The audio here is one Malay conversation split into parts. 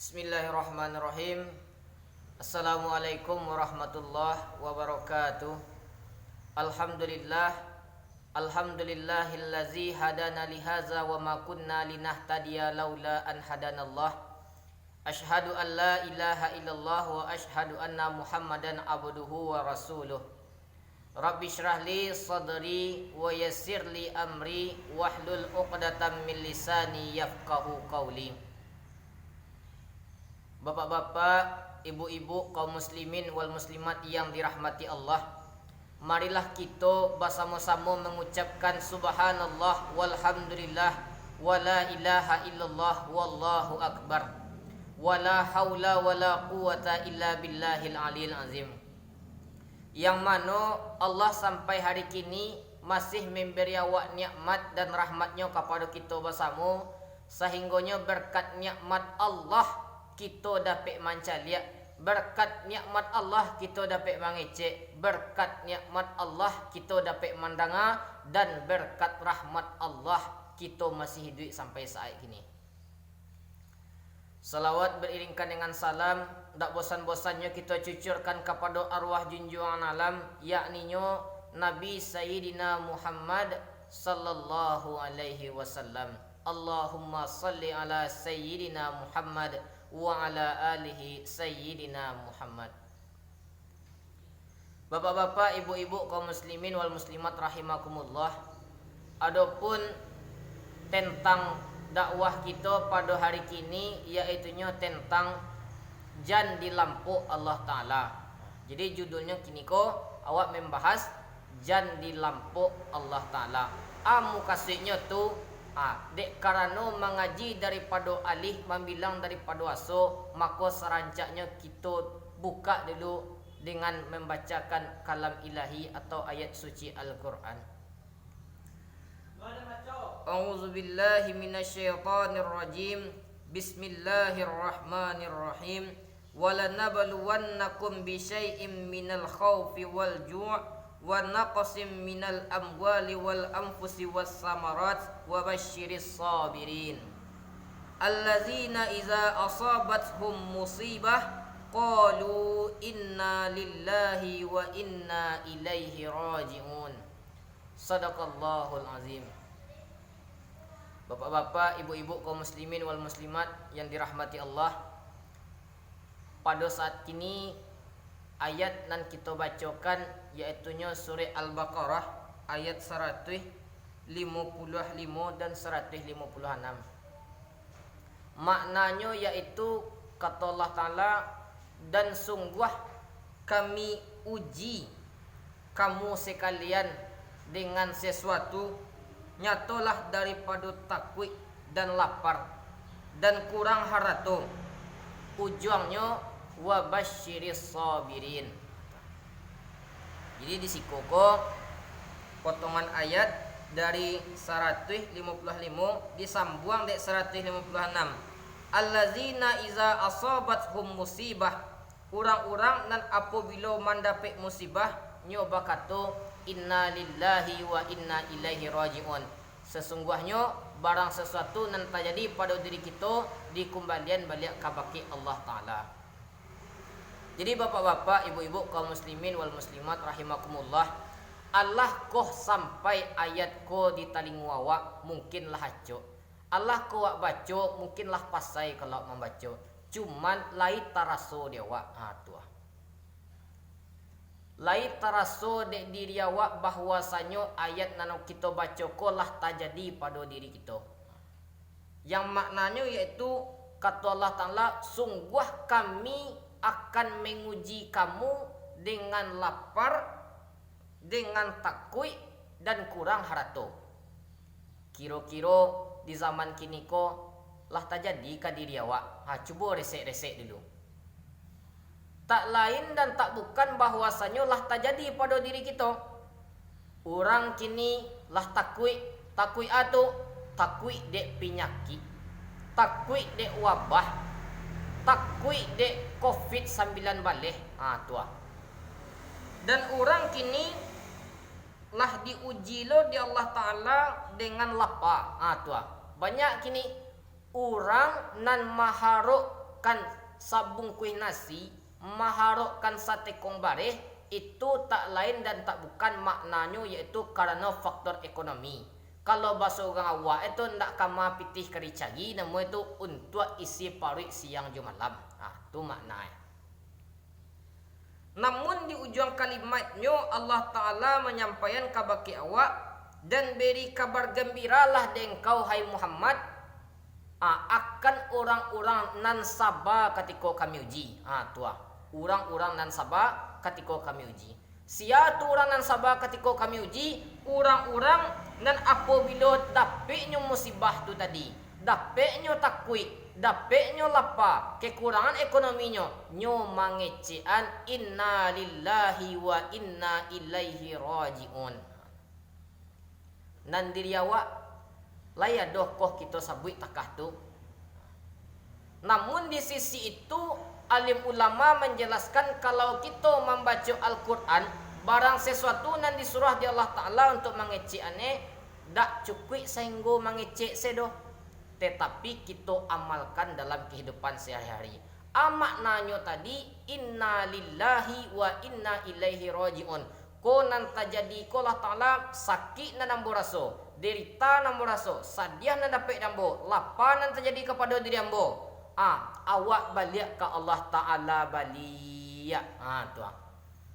Bismillahirrahmanirrahim. Assalamualaikum warahmatullahi wabarakatuh. Alhamdulillah. Alhamdulillahillazi hadana lihaza wa ma kunna linahtadiya laula an hadanallah. Ashhadu an la ilaha illallah wa ashhadu anna Muhammadan abduhu wa rasuluh. Rabbi shrah li sadri wa yassir li amri wahlul 'uqdatam min lisani yafqahu qawli. Bapak-bapak, ibu-ibu, kaum muslimin wal muslimat yang dirahmati Allah, marilah kita bersama-sama mengucapkan subhanallah walhamdulillah wala ilaha illallah wallahu akbar wala haula wala quwata illa billahil aliyil azim. Yang mana Allah sampai hari kini masih memberi awak nikmat dan rahmatnya kepada kita bersama, sehingganya berkat nikmat Allah kita dapat mancalia, berkat nikmat Allah kita dapat mengecek, berkat nikmat Allah kita dapat mandanga, dan berkat rahmat Allah kita masih hidup sampai saat ini. Salawat beriringkan dengan salam, tak bosan-bosannya kita cucurkan kepada arwah junjungan alam, yakninya Nabi Sayyidina Muhammad sallallahu alaihi wasallam. Allahumma salli ala Sayyidina Muhammad wa ala alihi Sayyidina Muhammad. Bapak-bapak, ibu-ibu, kaum muslimin wal muslimat rahimakumullah. Adapun tentang dakwah kita pada hari kini, yaitunya tentang jan di lampu Allah Ta'ala. Jadi judulnya kini ko awak membahas jan di lampu Allah Ta'ala. Amu kasihnya tu dek karena mengaji daripada alih membilang daripada aso, maka serancaknya kita buka dulu dengan membacakan kalam ilahi atau ayat suci Al-Quran. A'udzubillahi minasyaitonirrajim. Bismillahirrahmanirrahim. Walanabluwannakum bisyai'im minal khawfi wal ju' wa naqsim minal amwali wal anfusi was samarat wa basyiris sabirin allazina iza asabathum musibah qalu inna lillahi wa inna ilaihi raji'un. Sadaqallahul azim. Bapak-bapak, ibu-ibu, kaum muslimin wal muslimat yang dirahmati Allah, pada saat ini ayat yang kita bacakan yaitunya surah Al-Baqarah ayat 155 dan 156. Maknanya yaitu kata Allah Ta'ala, dan sungguh kami uji kamu sekalian dengan sesuatu, nyatolah daripada takwik dan lapar dan kurang harta, ujungnya wa basyiris sabirin. Jadi di sikoko potongan ayat dari 155 disambung dek 156. Allazina iza asabathum musibah, orang-orang nan apabila mendapat musibah nyoba kata inna lillahi wa inna ilaihi raji'un. Sesungguhnya barang sesuatu nan terjadi pada diri kita dikembalian balik ke baki Allah Ta'ala. Jadi bapak-bapak, ibu-ibu, kaum muslimin wal muslimat rahimakumullah, Allah koh sampai ayat ko di talingu awak mungkinlah haco. Allah ko wak baca mungkinlah pasai kalau membaca. Cuman lai taraso dia wak tuah. Lai taraso dek diri awak bahwasanya ayat nano kita baca ko lah terjadi pada diri kita. Yang maknanya yaitu kata Allah Ta'ala, sungguh kami akan menguji kamu dengan lapar, dengan takwik dan kurang harta. Kira-kira di zaman kini ko lah terjadi ke diri awak. Cuba resek-resek dulu. Tak lain dan tak bukan bahwasanya lah terjadi pada diri kita. Orang kini lah takwik atau takwik dek penyakit, takwik dek wabah, takwik dek COVID-19 balik. Tuah. Dan orang kini lah diuji lo di Allah Ta'ala dengan lapar. Tuah. Banyak kini orang nan maharuk maharokkan sabung kuih nasi, maharokkan sate kong bareh, itu tak lain dan tak bukan maknanya yaitu karena faktor ekonomi. Kalau bahasa orang awak itu ndak kama pitih kari cagi, namun itu untuk isi parik siang jo malam. Itu maknanya. Namun di ujung kalimatnya Allah Ta'ala menyampaikan kabaki awak dan beri kabar gembiralah dengkau hai Muhammad akan orang-orang nan sabar ketika kami uji. Orang-orang nan sabar ketika kami uji. Sia tu orang nan sabar ketika kami uji, orang-orang nan apabila dapatnya musibah tu tadi, dapatnya takwid, dapatnya lapar, kekurangan ekonominya, nyo mangecean inna lillahi wa inna ilaihi rajiun. Nan diri awak laya doh koh kita sabui takah tu. Namun di sisi itu alim ulama menjelaskan kalau kita membaca Al-Quran, barang sesuatu nan disuruh di Allah Ta'ala untuk mengecek ane, dak cukup sehingga mengecek sedoh, tetapi kita amalkan dalam kehidupan sehari-hari. Maknanya tadi inna lillahi wa inna ilaihi rajiun. Ko nan terjadi ko Allah Ta'ala sakit nan ambo raso, derita nan ambo raso, sadiah nan dapat ambo, lapar nan terjadi kepada diri ambo. Awak balik ke Allah Ta'ala balik. Tu.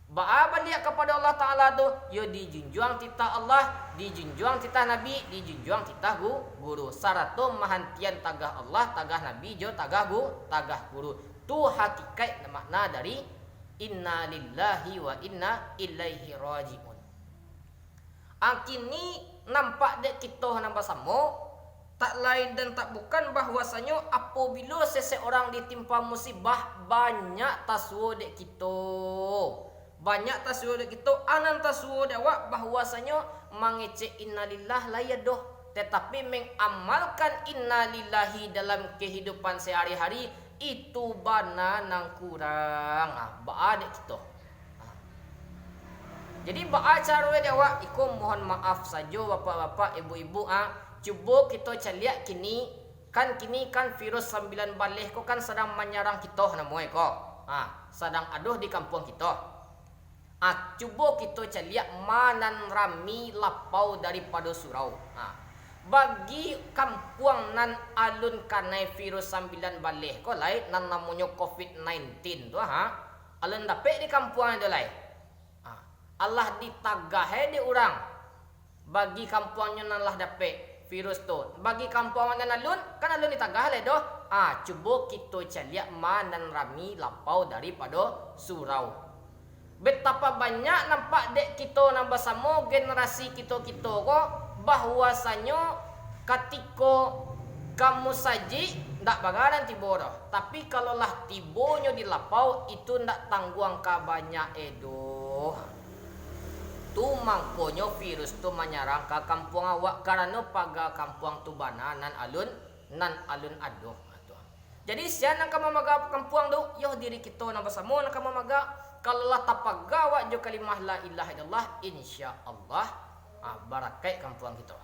Balik kepada Allah Ta'ala tu, yo dijunjung titah Allah, dijunjung titah Nabi, dijunjung titah guru. Sarato mahantian tagah Allah, tagah Nabi, jo tagah guru. Tu hakikat makna dari inna lillahi wa inna ilaihi rajiun. Kini nampak dek kita nampak sama, tak lain dan tak bukan bahwasanya apabila seseorang ditimpa musibah, banyak tasawuf dek kita. Banyak tasawuf dek kita, anan tasawuf dewak bahwasanya mengecek innalillah layadoh, tetapi mengamalkan innalillahi dalam kehidupan sehari-hari itu bana nang kurang. Ba dek kita. Jadi ba cara dewak iku mohon maaf saja bapak-bapak, ibu-ibu Cuba kita caliak kini kan virus 9 balih ko kan sedang menyerang kita namanya ko. Sedang aduh di kampung kita. Cuba kita caliak manan rami lapau daripada surau. Bagi kampung nan alun kanai virus 9 balih ko lai nan namanya COVID-19 tu alun dapat di kampung itu lai. Allah ditagah di orang. Bagi kampungnya nan lah dapat virus tu. Bagi kampung nan alun, kan alun ditagah le doh. Cuba kita caliak manan rami lapau daripada surau. Betapa banyak nampak dek kita nan bersama generasi kita ko bahwasanya ketika kamu saji ndak bagaran tiba dah. Tapi kalau lah tibonya di lapau itu ndak tangguang ka banyak edoh. Tu mangkonyo virus tu menyerang ke kampung awak karena paga kampung tu bana nan alun aduh. Jadi sian nak mamaga kampung tu, yo diri kita nak bersama nak mamaga kalau lah tapaga awak jo kalimah la ilaha illallah, insyaallah barakai kampung kita.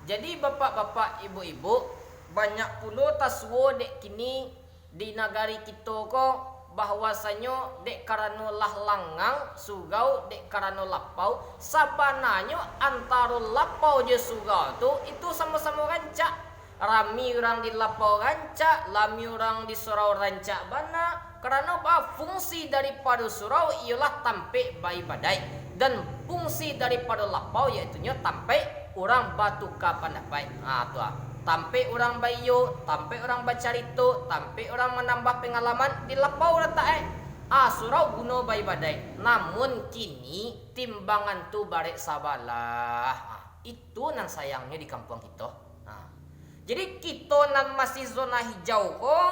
Jadi bapak-bapak, ibu-ibu, banyak pula taswo dek kini di negari kita ko bahwasanya dek karena lah langang sugau dek karena lapau sabananya antara lapau je sugau tu itu sama-sama rancak. Rami orang di lapau rancak, lami orang di surau rancak bana. Karena apa? Fungsi daripada surau ialah tampe bayi badai dan fungsi daripada lapau iaitunya tampe orang batu kapan dapat. Tampe orang bayo, tampe orang bacarito, tampe orang menambah pengalaman di lapau letak surau guna bayi badai. Namun kini timbangan tu barek sabalah. Itu nan sayangnya di kampung kita. Jadi kita nan masih zona hijau kok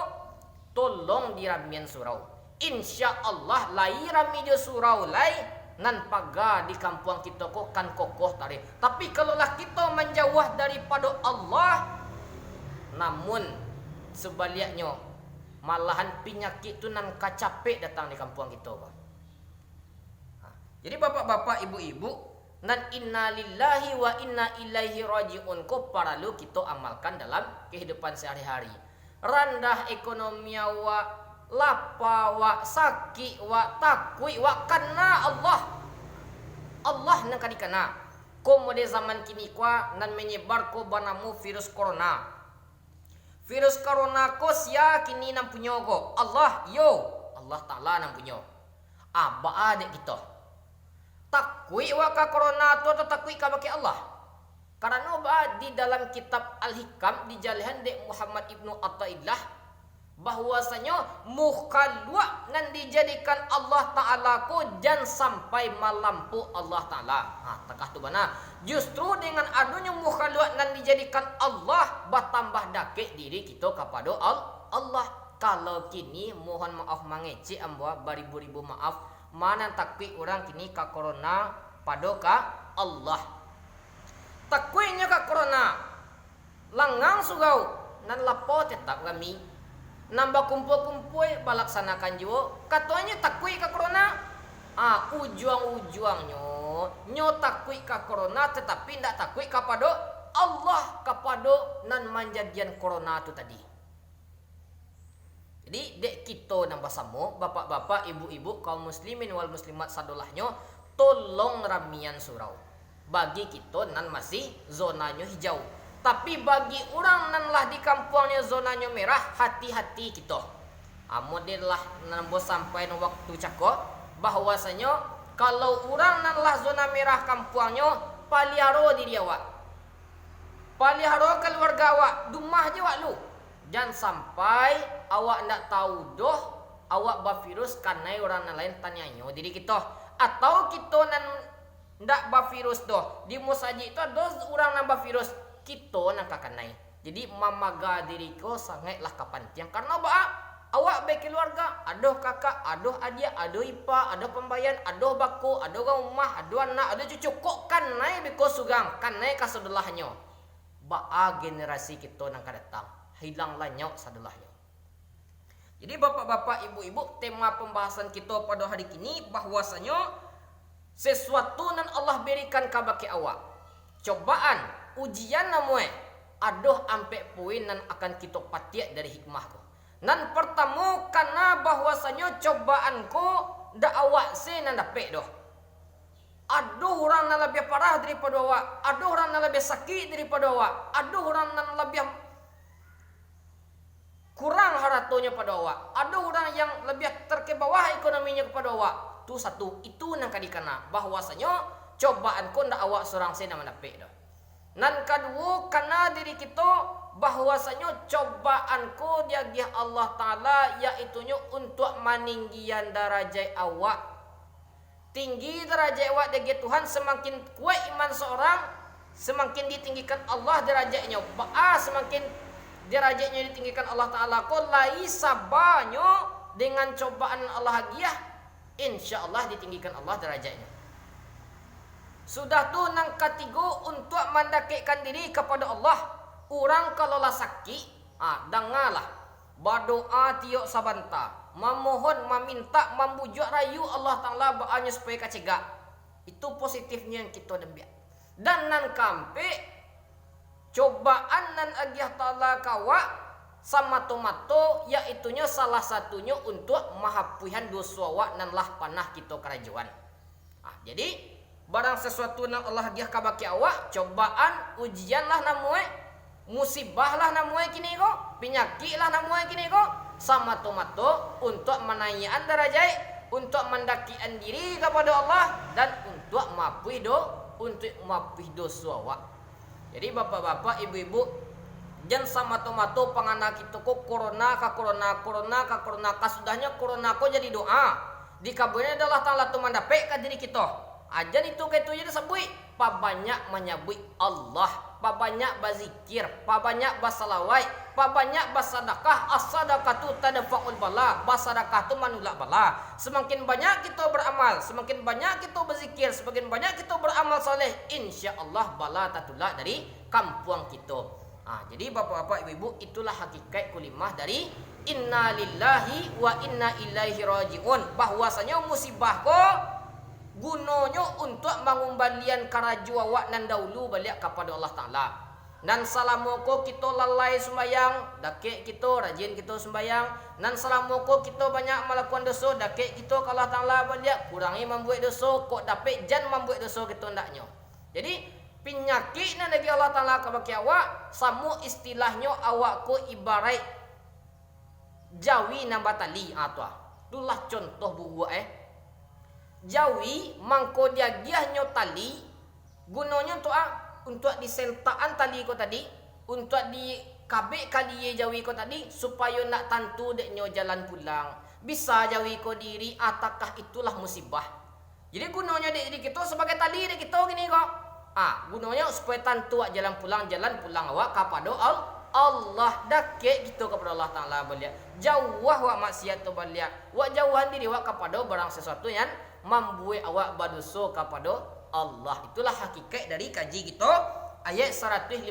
tolong diramian surau. Insya Allah lai rami je surau lai nan paga di kampung kita kok kan kokoh tadi. Tapi kalau lah kita menjauh daripada Allah, namun sebaliknya malahan penyakit tu nan kacapek datang di kampung kita kok. Jadi bapak-bapak, ibu-ibu, nan inna lillahi wa inna ilaihi rajiun ko perlu kita amalkan dalam kehidupan sehari-hari. Randah ekonomi awak, lapa awak, sakit awak, takui awak karena Allah nang kadikana. Komode zaman kini kwa nan menyebar ko banamu virus corona. Virus corona ko sia kini nang punyogo. Allah Ta'ala nang punyo. Aba adek kita. Takui wa ka corona tu atau takui ka baki Allah. Karena ba di dalam kitab Al-Hikam di jalihan dek Muhammad ibnu Athaillah bahwasanya mukhalwa nan dijadikan Allah Ta'ala ko jan sampai malampu Allah Ta'ala. Takah tu bana. Justru dengan adanya mukhalwa nan dijadikan Allah bertambah dakik diri kita kepada Allah. Kalau kini mohon maaf mangeci ambua baribu-ribu maaf mana takwi orang kini ka corona pada ka Allah. Takwinya ka corona langang sugau nan lapo tetap kami nambah kumpul-kumpul balaksanakan juga katanya takwi ka corona. Ujuang-ujuangnya nyo takwi ka corona tetapi ndak takwi kepada Allah kepada nan manjadian corona tu tadi. Jadi dek kita nang basamo bapak-bapak, ibu-ibu, kaum muslimin wal muslimat sadolahnya tolong ramian surau. Bagi kita nan masih zonanya hijau. Tapi bagi orang nan lah di kampungnya zonanya merah, hati-hati kita. Model lah nan bos sampai waktu cakap bahwasanya kalau orang nan lah zona merah kampungnya paliharo diri awak. Paliharo keluarga awak, dumah je awak lu. Jangan sampai awak ndak tahu doh awak bervirus karena orang lain tanyanya diri kita atau kita nan ndak bervirus doh di musaji itu ada orang nan bervirus kita nan kakanai. Jadi mamaga diri ko sangatlah kapantiang karena awak baik keluarga, aduh kakak, aduh adik, aduh ipa, aduh pembayan, aduh baku, aduh rumah, aduh anak, aduh cucu kok kanai beko sugang, kanai kasudulahnya. Generasi kita nan kadatang hilanglah nyok sadulahnya. Jadi bapak-bapak, ibu-ibu, tema pembahasan kita pada hari ini bahwasanya sesuatu nan Allah berikan ka baki awak. Cobaan, ujian namue aduh ampe poin nan akan kita patiak dari hikmah ko. Nan pertama karena bahwasanya cobaanku ndak awak se nan dapet doh. Aduh orang nan lebih parah daripada awak, aduh orang nan lebih sakit daripada awak, aduh orang nan lebih kurang haratonya pada awak, ada orang yang lebih terkebawah ekonominya kepada awak. Tu satu, itu nang kadikana bahwasanya cobaan ko ndak awak seorang saya nama dapat dah. Nan kedua karena diri kita bahwasanya cobaan ko dia Allah Taala yaitunya untuk meninggian darajat awak. Tinggi darajat awak dia Tuhan semakin kuat iman seorang semakin ditinggikan Allah derajatnya. Semakin derajatnya ditinggikan Allah Ta'ala ko laisa banyak dengan cobaan Allah hadiah insyaallah ditinggikan Allah derajatnya. Sudah tu nang ketiga untuk mendekatkan diri kepada Allah. Orang kalau lah sakit dengarlah berdoa tiok sabanta memohon meminta membujuk rayu Allah Ta'ala baanya supaya kacegak. Itu positifnya yang kita dembiak. Dan nan kampe cobaan nan Allah Ta'ala kawa sama tomato yaitunya salah satunya untuk mahapuhan dosa wa nan lah panah kita kerajaan. Jadi barang sesuatu nan Allah dia kabaki awak cobaan ujian lah namue musibah lah namue kini ko penyakit lah namue kini ko sama tomato untuk menaikkan derajat untuk mendakikan diri kepada Allah dan untuk mapuih dosa wa. Jadi bapak-bapak, ibu-ibu, jangan sama tomato pangana kita kok corona kasudahnya corona ko jadi doa. Dikabulnya adalah Ta'ala tu mandapek ka diri kita. Ajan itu jadi sabui, pa banyak menyabui Allah, pa banyak bazikir, pa banyak basalawai, pa banyak basadakah, as-sadaqatu tadfa'ul bala, basadakah tu manulak bala. Semakin banyak kita beramal, semakin banyak kita berzikir, semakin banyak kita beramal soleh, insyaallah bala tatulak dari kampung kita. Jadi bapak-bapak, ibu-ibu, itulah hakikat kulimah dari inna lillahi wa inna ilaihi rajiun. Bahwasanya musibah ko gunanya untuk mengembalian karaju awak nan dahulu balik kepada Allah Ta'ala. nan salamuko kita lalai sembayang, dakik kita rajin kita sembayang, nan salamuko kita banyak melakukan dosa, dakik kita kalau Taala banyak kurangi membuat dosa, kok dapat jan membuat dosa kita ndaknya. Jadi penyakit nan lagi Allah Taala ka baki awak, samu istilahnya awak ko ibarat jawi nambah tali atau itulah contoh buat jawi mangko dia giahnya tali gunanya untuk disentaan tali ko tadi, untuk di kabek kali jawi ko tadi supaya nak tantu deknya jalan pulang. Bisa jawi ko diri atakah itulah musibah. Jadi gunanya dek diri kita sebagai tali dek kita gini kok. Gunanya supaya tantu jalan pulang awak kepada Allah dakek gitu kepada Allah Taala balik. Jauh wa maksiat tu balik. Wa jauhan diri wa kepada barang sesuatu yang membuat awak berdosa kepada Allah. Itulah hakikat dari kaji kita ayat 155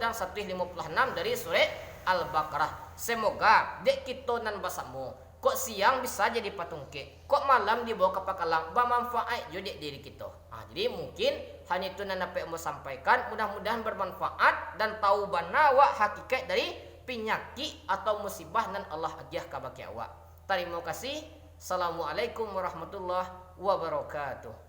dan 156 dari surah Al-Baqarah. Semoga dek kita nan basamu kok siang bisa jadi patungke, kok malam dibawa ke pakalang bermanfaat jadi diri kita. Jadi mungkin hanya itu nan apa yang mau sampaikan, mudah-mudahan bermanfaat dan tahu banawa hakikat dari penyakit atau musibah nan Allah agiah ka baki awak. Terima kasih. Assalamualaikum warahmatullahi wabarakatuh.